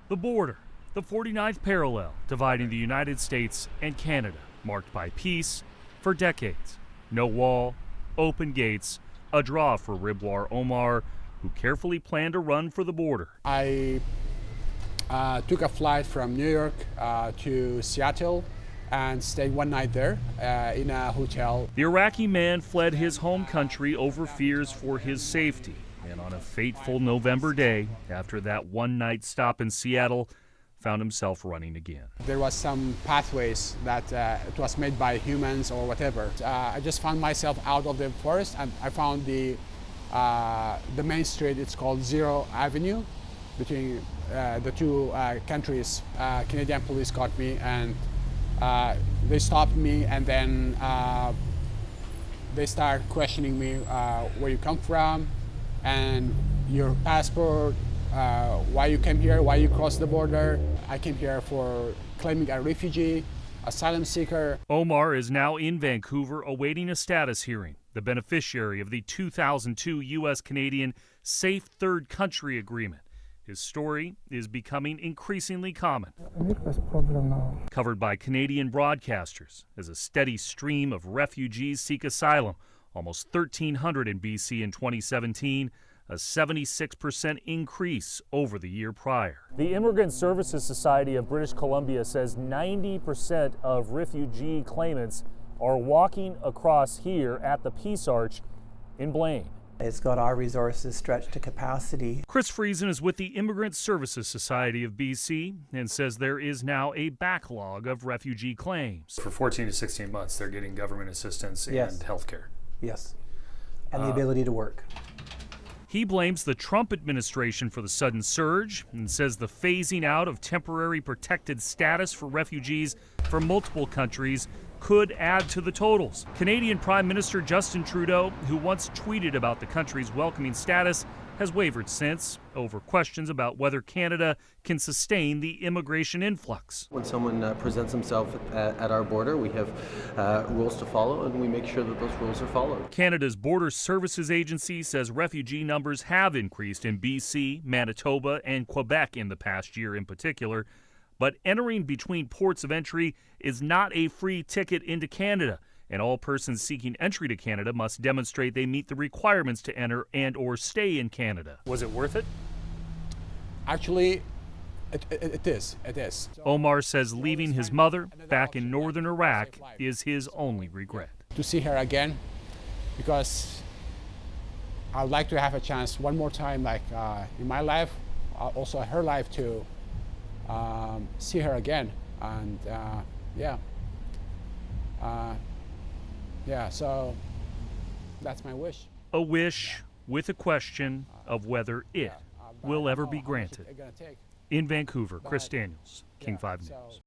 The border, the 49th parallel dividing the United States and Canada, marked by peace for decades. No wall, open gates, a draw for Ribwar Omar, who carefully planned to run for the border. I took a flight from New York to Seattle and stayed one night there in a hotel. The Iraqi man fled his home country over fears for his safety. And on a fateful November day, after that one-night stop in Seattle, found himself running again. There was some pathways that it was made by humans or whatever. I just found myself out of the forest, and I found the main street. It's called Zero Avenue, between the two countries. Canadian police caught me, and they stopped me, and then they start questioning me, where you come from, and your passport, why you came here, why you crossed the border. I came here for claiming a refugee, asylum seeker. Omar is now in Vancouver awaiting a status hearing, the beneficiary of the 2002 U.S.-Canadian Safe Third Country Agreement. His story is becoming increasingly common, covered by Canadian broadcasters as a steady stream of refugees seek asylum, almost 1,300 in BC in 2017, a 76% increase over the year prior. The Immigrant Services Society of British Columbia says 90% of refugee claimants are walking across here at the Peace Arch in Blaine. It's got our resources stretched to capacity. Chris Friesen is with the Immigrant Services Society of BC and says there is now a backlog of refugee claims. For 14 to 16 months, they're getting government assistance and health care. Yes, and the ability to work. He blames the Trump administration for the sudden surge and says the phasing out of temporary protected status for refugees from multiple countries could add to the totals. Canadian Prime Minister Justin Trudeau, who once tweeted about the country's welcoming status, has wavered since over questions about whether Canada can sustain the immigration influx. When someone presents himself at our border, we have rules to follow, and we make sure that those rules are followed. Canada's Border Services Agency says refugee numbers have increased in BC, Manitoba, and Quebec in the past year in particular. But entering between ports of entry is not a free ticket into Canada, and all persons seeking entry to Canada must demonstrate they meet the requirements to enter and or stay in Canada. Was it worth it? Actually, it is. Omar says leaving his mother back in northern Iraq is his only regret. To see her again, because I'd like to have a chance one more time, like in my life, also her life, to see her again. And so that's my wish. A wish with a question of whether it will ever be granted. In Vancouver, Chris Daniels, King 5 News.